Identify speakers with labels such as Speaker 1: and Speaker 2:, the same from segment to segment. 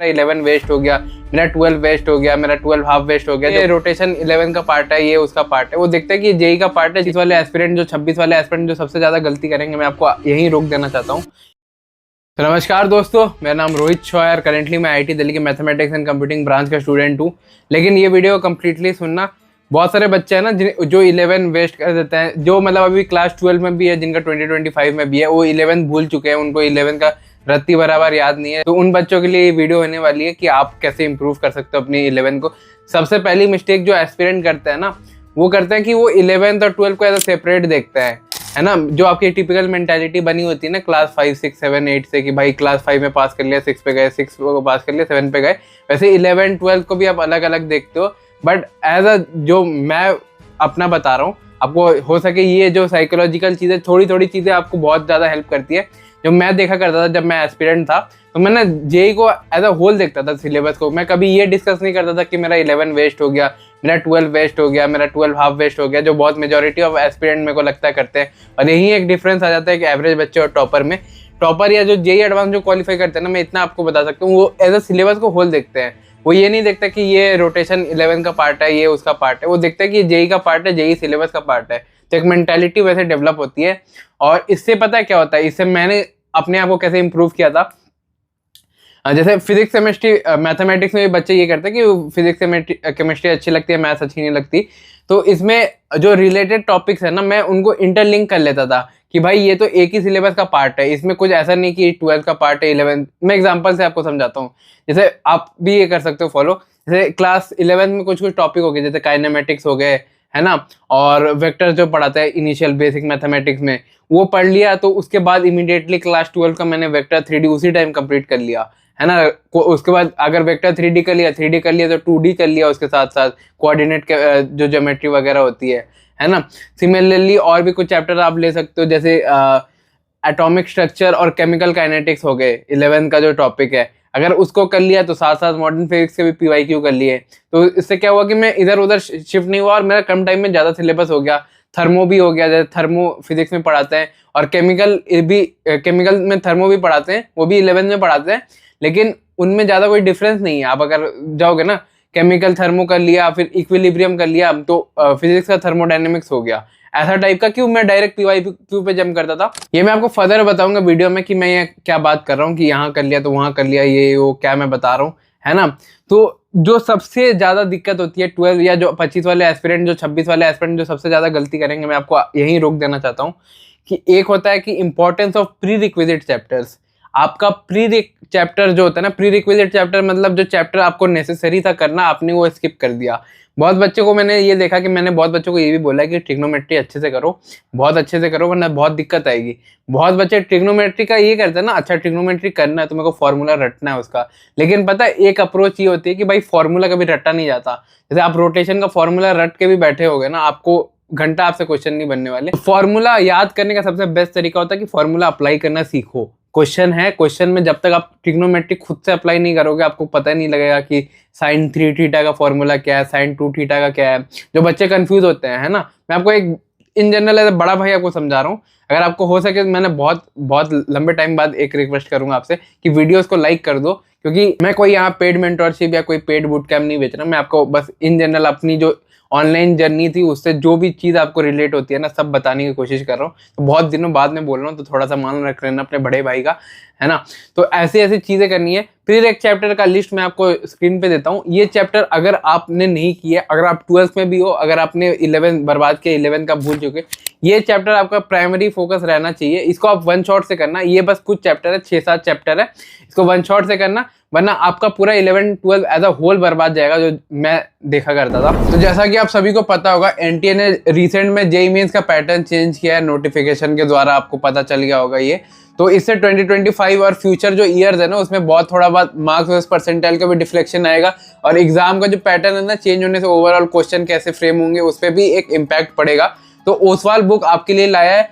Speaker 1: मेरा 11 वेस्ट हो गया, मेरा 12 वेस्ट हो गया, मेरा 12 हाफ वेस्ट हो गया। ये रोटेशन 11 का पार्ट है, ये उसका पार्ट है। वो देखते हैं कि जेई का पार्ट है। 26 वाले एस्पिरेंट जो सबसे ज्यादा गलती करेंगे, मैं आपको यहीं रोक देना चाहता हूँ। तो नमस्कार दोस्तों, मेरा नाम रोहित शॉय और करेंटली मैं आईटी दिल्ली के मैथमेटिक्स एंड कंप्यूटिंग ब्रांच का स्टूडेंट हूँ। लेकिन ये वीडियो कंप्लीटली सुनना, बहुत सारे बच्चे हैं ना जो 11 वेस्ट कर देते हैं, जो मतलब अभी क्लास 12 में भी है, जिनका 2025 में भी है, वो 11 भूल चुके हैं, उनको 11 का रत्ती बराबर याद नहीं है। तो उन बच्चों के लिए ये वीडियो होने वाली है कि आप कैसे इंप्रूव कर सकते हो अपनी 11 को। सबसे पहली मिस्टेक जो एस्पिरेंट करते हैं ना, वो करते हैं कि वो 11 और 12 को एज सेपरेट देखते हैं, है ना। जो आपकी टिपिकल मेंटालिटी बनी होती है ना क्लास 5, 6, 7, 8 से, कि भाई क्लास 5 में पास कर लिया, 6 पे गए, 6 को पास कर लिया, 7 पे गए, वैसे 11, 12 को भी आप अलग अलग देखते हो। बट एज अ जो मैं अपना बता रहा हूँ आपको, हो सके ये जो साइकोलॉजिकल चीज़ें, थोड़ी थोड़ी चीज़ें आपको बहुत ज़्यादा हेल्प करती है। जो मैं देखा करता था जब मैं एस्पिरेंट था, तो मैं ना जेई को एज अ होल देखता था, सिलेबस को। मैं कभी ये डिस्कस नहीं करता था कि मेरा 11 वेस्ट हो गया, मेरा 12 वेस्ट हो गया, मेरा 12 हाफ वेस्ट हो गया, जो बहुत मेजोरिटी ऑफ एस्पिरेंट मेरे को लगता है करते हैं। और यही एक डिफरेंस आ जाता है कि एवरेज बच्चे और टॉपर में। टॉपर या जो जेई एडवांस जो क्वालिफाई करते हैं ना, मैं इतना आपको बता सकता हूँ, वो एज अ सिलेबस को होल देखते हैं। वो ये नहीं देखता कि ये रोटेशन 11 का पार्ट है, ये उसका पार्ट है। वो देखता है कि जेई का पार्ट है, जेई सिलेबस का पार्ट है। तो एक मेंटालिटी वैसे डेवलप होती है। और इससे पता है क्या होता है, इससे मैंने अपने आप को कैसे इंप्रूव किया था। जैसे फिजिक्स केमिस्ट्री मैथमेटिक्स में भी बच्चे ये करते हैं कि फिजिक्स केमिस्ट्री अच्छी लगती है, मैथ्स अच्छी नहीं लगती। तो इसमें जो रिलेटेड टॉपिक्स है ना, मैं उनको इंटरलिंक कर लेता था कि भाई ये तो एक ही सिलेबस का पार्ट है, इसमें कुछ ऐसा नहीं कि 12 का पार्ट है 11। मैं एग्जांपल से आपको समझाता हूँ, जैसे आप भी ये कर सकते हो फॉलो। जैसे क्लास 11 में कुछ टॉपिक हो गए, जैसे काइनेमेटिक्स हो गए, है ना, और वेक्टर जो पढ़ाता है इनिशियल बेसिक मैथमेटिक्स में, वो पढ़ लिया। तो उसके बाद इमीडिएटली क्लास 12 का मैंने वेक्टर 3D उसी टाइम कंप्लीट कर लिया, है ना। उसके बाद अगर वेक्टर 3D कर लिया, 3D कर लिया, तो 2D कर लिया उसके साथ साथ, कोऑर्डिनेट के जो ज्योमेट्री वगैरह होती है ना। सिमिलरली और भी कुछ चैप्टर आप ले सकते हो, जैसे एटॉमिक स्ट्रक्चर और केमिकल काइनेटिक्स हो गए, 11 का जो टॉपिक है। अगर उसको कर लिया तो साथ साथ मॉडर्न फिजिक्स के भी PYQ कर लिए। तो इससे क्या हुआ कि मैं इधर उधर शिफ्ट नहीं हुआ और मेरा कम टाइम में ज़्यादा सिलेबस हो गया। थर्मो भी हो गया, जैसे थर्मो फिजिक्स में पढ़ाते हैं, और केमिकल में थर्मो भी पढ़ाते हैं, वो भी 11 में पढ़ाते हैं। लेकिन उनमें ज़्यादा कोई डिफरेंस नहीं है। आप अगर जाओगे ना, केमिकल थर्मो कर लिया, फिर इक्विलिब्रियम कर लिया, तो फिजिक्स का थर्मोडायनेमिक्स हो गया, ऐसा टाइप का। क्यों मैं डायरेक्ट PYQ पे जंप करता था, ये मैं आपको फर्दर बताऊंगा वीडियो में कि मैं ये क्या बात कर रहा हूँ कि यहाँ कर लिया तो वहाँ कर लिया, ये वो क्या मैं बता रहा हूँ, है ना। तो जो सबसे ज्यादा दिक्कत होती है 12 या जो 25 वाले एस्पिरेंट, जो 26 वाले एस्पिरेंट जो सबसे ज्यादा गलती करेंगे, मैं आपको यहीं रोक देना चाहता हूँ कि एक होता है कि importance of pre requisite chapters. आपका प्री चैप्टर जो होता है ना, प्री रिक्विजिट चैप्टर मतलब जो चैप्टर आपको नेसेसरी था करना, आपने वो स्किप कर दिया। बहुत बच्चों को मैंने ये देखा कि मैंने बहुत बच्चों को ये भी बोला है कि ट्रिग्नोमेट्री अच्छे से करो, बहुत अच्छे से करो, वरना बहुत दिक्कत आएगी। बहुत बच्चे ट्रिग्नोमेट्री का ये करते हैं ना, अच्छा ट्रिग्नोमेट्री करना है तो मेरे को फॉर्मूला रटना है उसका। लेकिन पता है एक अप्रोच ये होती है कि भाई फॉर्मूला कभी रटा नहीं जाता। जैसे आप रोटेशन का फॉर्मूला रट के भी बैठे होगे ना, आपको घंटा आपसे क्वेश्चन नहीं बनने वाले। फॉर्मूला याद करने का सबसे बेस्ट तरीका होता है कि फॉर्मूला अप्लाई करना सीखो। क्वेश्चन है, क्वेश्चन में जब तक आप ट्रिग्नोमेट्री खुद से अप्लाई नहीं करोगे, आपको पता नहीं लगेगा कि sin 3 थीटा का फॉर्मूला क्या है, sin 2 थीटा का क्या है। जो बच्चे कंफ्यूज होते हैं, है ना, मैं आपको एक इन जनरल एज बड़ा भाई आपको समझा रहा हूँ। अगर आपको हो सके, मैंने बहुत लंबे टाइम बाद एक रिक्वेस्ट करूंगा आपसे कि वीडियोस को लाइक कर दो, क्योंकि मैं कोई यहाँ पेड मेंटोरशिप या कोई पेड बूट कैम्प नहीं बेच रहा। मैं आपको बस इन जनरल अपनी जो ऑनलाइन जर्नी थी, उससे जो भी चीज़ आपको रिलेट होती है ना, सब बताने की कोशिश कर रहा हूँ। तो बहुत दिनों बाद में बोल रहा हूँ, तो थोड़ा सा मान रख लेना अपने बड़े भाई का, है ना। तो ऐसी ऐसी चीज़ें करनी है। फिर एक चैप्टर का लिस्ट मैं आपको स्क्रीन पे देता हूँ। ये चैप्टर अगर आपने नहीं किया, अगर आप 12th में भी हो, अगर आपने 11 बर्बाद किया, 11 का भूल चुके, ये चैप्टर आपका प्राइमरी फोकस रहना चाहिए। इसको आप वन शॉट से करना। ये बस कुछ चैप्टर है, 6-7 चैप्टर है, इसको वन शॉट से करना, वरना आपका पूरा 11-12 एज अ होल बर्बाद जाएगा, जो मैं देखा करता था। तो जैसा कि आप सभी को पता होगा, NTA ने रिसेंट में जेईई मेंस का पैटर्न चेंज किया है, नोटिफिकेशन के द्वारा आपको पता चल गया होगा ये। तो इससे 2025 और फ्यूचर जो ईयर्स है ना, उसमें बहुत थोड़ा बहुत मार्क्स वर्स परसेंटाइल का भी डिफ्लेक्शन आएगा, और एग्जाम का जो पैटर्न है ना चेंज होने से ओवरऑल क्वेश्चन कैसे फ्रेम होंगे उस पर भी एक इम्पैक्ट पड़ेगा। तो ओसवाल बुक आपके लिए लाया है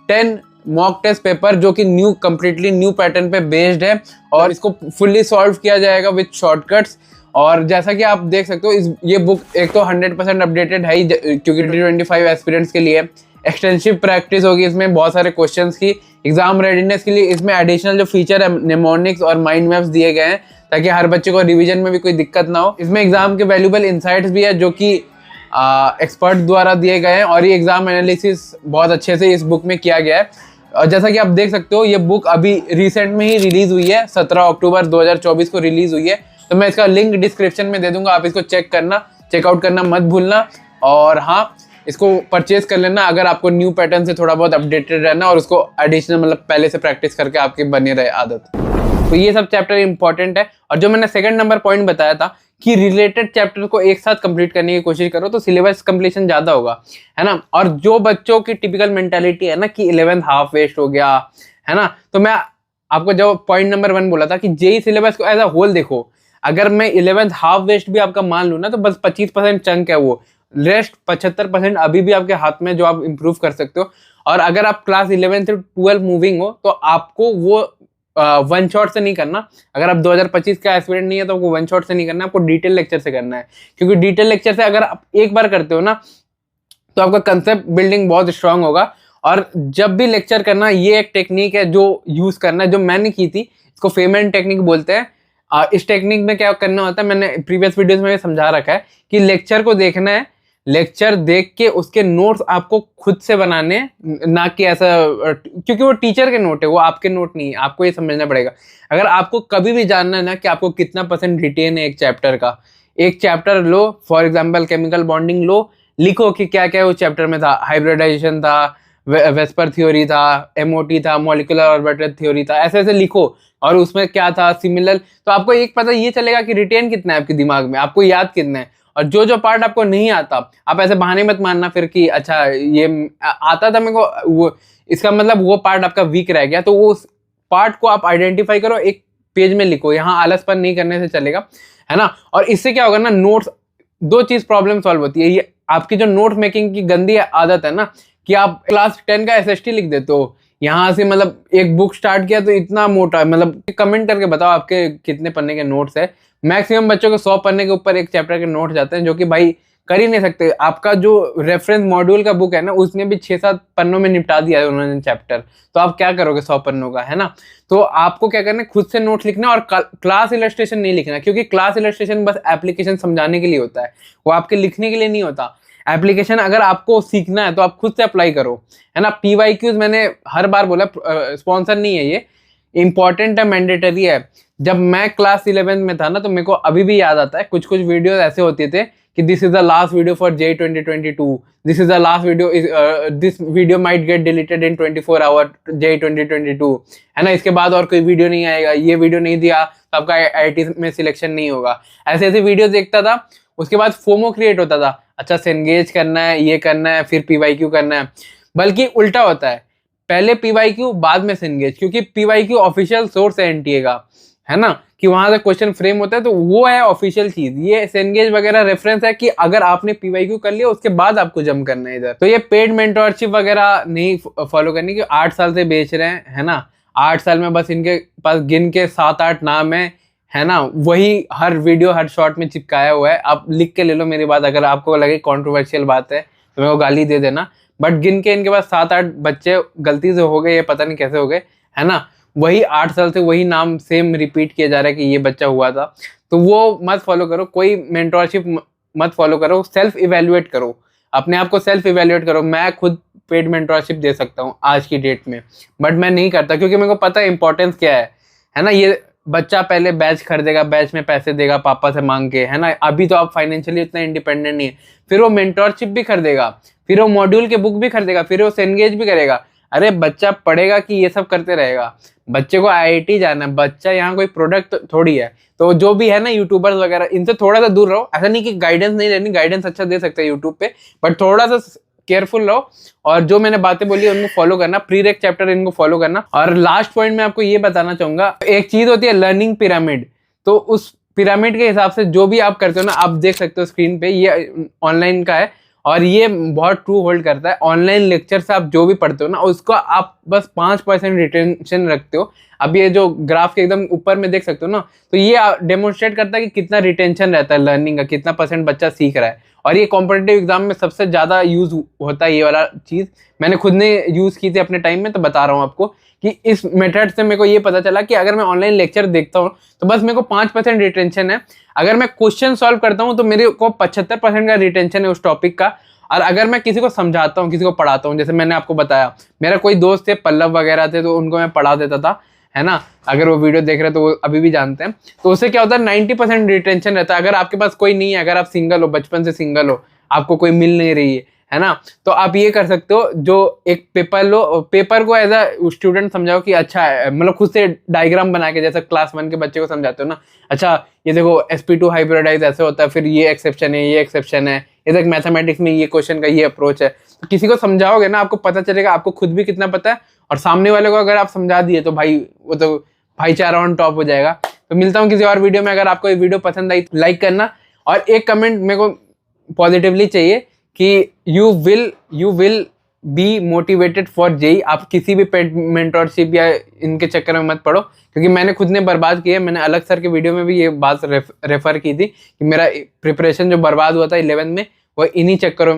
Speaker 1: 10 मॉक टेस्ट पेपर, जो कि कंप्लीटली न्यू पैटर्न पे बेस्ड है, और इसको फुल्ली सॉल्व किया जाएगा विद शॉर्टकट्स। और जैसा कि आप देख सकते हो, ये बुक एक तो 100% अपडेटेड है ही, क्योंकि 2025 एस्पिरेंट्स के लिए एक्सटेंसिव प्रैक्टिस होगी इसमें बहुत सारे क्वेश्चंस की। एग्जाम रेडीनेस के लिए इसमें एडिशनल जो फीचर है, निमोनिक्स और माइंड मैप्स दिए गए हैं, ताकि हर बच्चे को रिवीजन में भी कोई दिक्कत ना हो। इसमें एग्जाम के वैल्यूबल इंसाइट्स भी है जो कि एक्सपर्ट द्वारा दिए गए हैं, और ये एग्जाम एनालिसिस बहुत अच्छे से इस बुक में किया गया है। और जैसा कि आप देख सकते हो, ये बुक अभी रिसेंट में ही रिलीज हुई है, 17 अक्टूबर 2024 को रिलीज हुई है। तो मैं इसका लिंक डिस्क्रिप्शन में दे दूंगा, आप इसको चेकआउट करना मत भूलना। और हाँ, इसको परचेज कर लेना अगर आपको न्यू पैटर्न से थोड़ा बहुत अपडेटेड रहना, और उसको एडिशनल मतलब पहले से प्रैक्टिस करके आपकी बनी रहे आदत। तो ये सब चैप्टर इंपॉर्टेंट है। और जो मैंने सेकंड नंबर पॉइंट बताया था कि रिलेटेड चैप्टर को एक साथ कंप्लीट करने की कोशिश करो तो सिलेबस कंप्लीशन ज्यादा होगा, है ना। और जो बच्चों की टिपिकल मेंटालिटी है ना कि 11th हाफ वेस्ट हो गया, है ना, तो मैं आपको जो पॉइंट नंबर 1 बोला था कि जेई सिलेबस को एज अ होल देखो। अगर मैं 11th हाफ वेस्ट भी आपका मान लूँ ना, तो बस 25% चंक है, वो रेस्ट 75% अभी भी आपके हाथ में, जो आप इंप्रूव कर सकते हो। और अगर आप क्लास 11 से 12 मूविंग हो तो आपको वो वन शॉट से नहीं करना। अगर आप 2025 का एस्पिरेंट नहीं है तो आपको वन शॉट से नहीं करना है, आपको डिटेल लेक्चर से करना है। क्योंकि डिटेल लेक्चर से अगर आप एक बार करते हो ना, तो आपका कंसेप्ट बिल्डिंग बहुत स्ट्रांग होगा। और जब भी लेक्चर करना, ये एक टेक्निक है जो यूज करना है, जो मैंने की थी, इसको फेमेंट टेक्निक बोलते हैं। इस टेक्निक में क्या करना होता है, मैंने प्रीवियस वीडियोस में समझा रखा है कि लेक्चर को देखना है, लेक्चर देख के उसके नोट्स आपको खुद से बनाने, ना कि ऐसा, क्योंकि वो टीचर के नोट है, वो आपके नोट नहीं है। आपको ये समझना पड़ेगा। अगर आपको कभी भी जानना है ना कि आपको कितना % रिटेन है एक चैप्टर का, एक चैप्टर लो, फॉर एग्जाम्पल केमिकल बॉन्डिंग लो, लिखो कि क्या क्या उस चैप्टर में था। हाइब्रिडाइजेशन था, वेस्पर थ्योरी था, एमओटी था, मॉलिक्यूलर ऑर्बिटल थ्योरी था, ऐसे ऐसे लिखो। और उसमें क्या था सिमिलर, तो आपको एक पता ये चलेगा कि रिटेन कितना है आपके दिमाग में, आपको याद कितना है। और जो जो पार्ट आपको नहीं आता, आप ऐसे बहाने मत मानना फिर कि अच्छा ये आता था मेरे को, वो इसका मतलब वो पार्ट आपका वीक रह गया। तो वो उस पार्ट को आप आइडेंटिफाई करो, एक पेज में लिखो। यहाँ आलसपन नहीं करने से चलेगा, है ना। और इससे क्या होगा ना, नोट्स, 2 चीज प्रॉब्लम सॉल्व होती है। ये आपकी जो नोट मेकिंग की गंदी आदत है ना, कि आप क्लास 10 का एसएसटी लिख देते हो, यहाँ से मतलब एक बुक स्टार्ट किया तो इतना मोटा, मतलब कमेंट करके बताओ आपके कितने पन्ने के नोट्स है। मैक्सिमम बच्चों के 100 पन्ने के ऊपर एक चैप्टर के नोट जाते हैं, जो कि भाई कर ही नहीं सकते। आपका जो रेफरेंस मॉड्यूल का बुक है ना, उसने भी 6-7 पन्नों में निपटा दिया है उन्होंने चैप्टर। तो आप क्या करोगे 100 पन्नों का, है ना। तो आपको क्या करना है, खुद से नोट्स लिखना, और क्लास इलस्ट्रेशन नहीं लिखना, क्योंकि क्लास इलस्ट्रेशन बस एप्लीकेशन समझाने के लिए होता है, वो आपके लिखने के लिए नहीं होता। एप्लीकेशन अगर आपको सीखना है तो आप खुद से अप्लाई करो, है ना। PYQs मैंने हर बार बोला, स्पॉन्सर नहीं है, ये इंपॉर्टेंट है, मैंडेटरी है। जब मैं क्लास 11 में था ना, तो मेरे को अभी भी याद आता है, कुछ कुछ वीडियोस ऐसे होते थे कि this is the last video for JEE 2022, this is the last video, this video might get deleted in 24 hour JEE 2022, है ना। इसके बाद और कोई वीडियो नहीं आएगा, ये वीडियो नहीं दिया तो आपका IIT में सिलेक्शन नहीं होगा। ऐसे ऐसे वीडियो देखता था। उसके बाद फोमो क्रिएट होता था, अच्छा सेंगेज करना है, ये करना है, फिर PYQ करना है। बल्कि उल्टा होता है, पहले PYQ बाद में सेंगेज, क्योंकि PYQ ऑफिशियल सोर्स है NTA का, है ना, कि वहां से क्वेश्चन फ्रेम होता है, तो वो है ऑफिशियल चीज। ये सेंगेज वगैरह रेफरेंस है कि अगर आपने PYQ कर लिया उसके बाद आपको जम करना है इधर। तो ये पेड मेंटरशिप वगैरह नहीं फॉलो करनी, कि 8 साल से बेच रहे हैं, है ना। 8 साल में बस इनके पास गिन के 7-8 नाम है ना, वही हर वीडियो हर शॉर्ट में चिपकाया हुआ है। आप लिख के ले लो मेरी बात, अगर आपको लगे कंट्रोवर्शियल बात है तो मेरे को गाली दे देना। बट गिन के इनके पास 7-8 बच्चे गलती से हो गए, ये पता नहीं कैसे हो गए, है ना। वही 8 साल से वही नाम सेम रिपीट किया जा रहा है कि ये बच्चा हुआ था। तो वो मत फॉलो करो, कोई मेंटरशिप मत फॉलो करो। सेल्फ इवेल्युएट करो, अपने आप को सेल्फ इवेल्युएट करो। मैं खुद पेड मेंटरशिप दे सकता हूँ आज की डेट में, बट मैं नहीं करता, क्योंकि मेरे को पता है इंपॉर्टेंस क्या है ना। ये बच्चा पहले बैच खरीदेगा, बैच में पैसे देगा पापा से मांग के, है ना। अभी तो आप फाइनेंशियली इतना इंडिपेंडेंट नहीं है। फिर वो मेंटरशिप भी खरीदेगा, फिर वो मॉड्यूल के बुक भी खरीदेगा, फिर वो सेंगेज भी करेगा। अरे बच्चा पढ़ेगा कि ये सब करते रहेगा? बच्चे को IIT जाना है, बच्चा यहाँ कोई प्रोडक्ट थोड़ी है। तो जो भी है ना यूट्यूबर्स वगैरह, इनसे थोड़ा सा दूर रहो। ऐसा नहीं कि गाइडेंस नहीं लेनी, गाइडेंस अच्छा दे सकते हैं यूट्यूब पे, बट थोड़ा सा केयरफुल रहो। और जो मैंने बातें बोली उनको फॉलो करना, प्रीरेक चैप्टर इनको फॉलो करना। और लास्ट पॉइंट में आपको ये बताना चाहूंगा, एक चीज होती है लर्निंग पिरामिड। तो उस पिरामिड के हिसाब से जो भी आप करते हो ना, आप देख सकते हो स्क्रीन पे, ये ऑनलाइन का है और ये बहुत ट्रू होल्ड करता है। ऑनलाइन लेक्चर से आप जो भी पढ़ते हो ना, उसको आप बस 5% रिटेंशन रखते हो। अब ये जो ग्राफ के एकदम ऊपर में देख सकते हो ना, तो ये डेमोन्स्ट्रेट करता है कि कितना रिटेंशन रहता है लर्निंग का, कितना % बच्चा सीख रहा है। और ये कॉम्पिटिटिव एग्जाम में सबसे ज़्यादा यूज होता है ये वाला चीज़। मैंने खुद ने यूज़ की थी अपने टाइम में, तो बता रहा हूँ आपको कि इस मेथड से मेरे को ये पता चला कि अगर मैं ऑनलाइन लेक्चर देखता हूँ तो बस मेरे को 5% रिटेंशन है। अगर मैं क्वेश्चन सॉल्व करता हूँ तो मेरे को 75% का रिटेंशन है उस टॉपिक का। और अगर मैं किसी को समझाता हूँ, किसी को पढ़ाता हूँ, जैसे मैंने आपको बताया मेरा कोई दोस्त थे पल्लव वगैरह थे, तो उनको मैं पढ़ा देता था, है ना। अगर वो वीडियो देख रहे हैं तो वो अभी भी जानते हैं। तो उससे क्या होता है 90% रिटेंशन रहता है। अगर आपके पास कोई नहीं है, अगर आप सिंगल हो, बचपन से सिंगल हो, आपको कोई मिल नहीं रही है ना, तो आप ये कर सकते हो, जो एक पेपर लो, पेपर को एज अ स्टूडेंट समझाओ कि अच्छा है, मतलब खुद से डायग्राम बना के, जैसे क्लास 1 के बच्चे को समझाते हो ना, अच्छा ये देखो sp2 हाइब्रिडाइज ऐसे होता है, फिर ये एक्सेप्शन है, ये एक्सेप्शन है, ये देख मैथमेटिक्स में ये क्वेश्चन का ये अप्रोच है। तो किसी को समझाओगे ना, आपको पता चलेगा आपको खुद भी कितना पता है, और सामने वाले को अगर आप समझा दिए तो भाई वो तो भाईचारा ऑन टॉप हो जाएगा। तो मिलता हूँ किसी और वीडियो में। अगर आपको ये वीडियो पसंद आई तो लाइक करना, और एक कमेंट मेरे को पॉजिटिवली चाहिए कि you will be motivated for JEE. आप किसी भी मेंटरशिप या इनके चक्कर में मत पड़ो, क्योंकि मैंने खुद ने बर्बाद किया। मैंने अलग सर के वीडियो में भी ये बात रेफर की थी कि मेरा प्रिपरेशन जो बर्बाद हुआ था 11 में, वो इन्हीं चक्करों में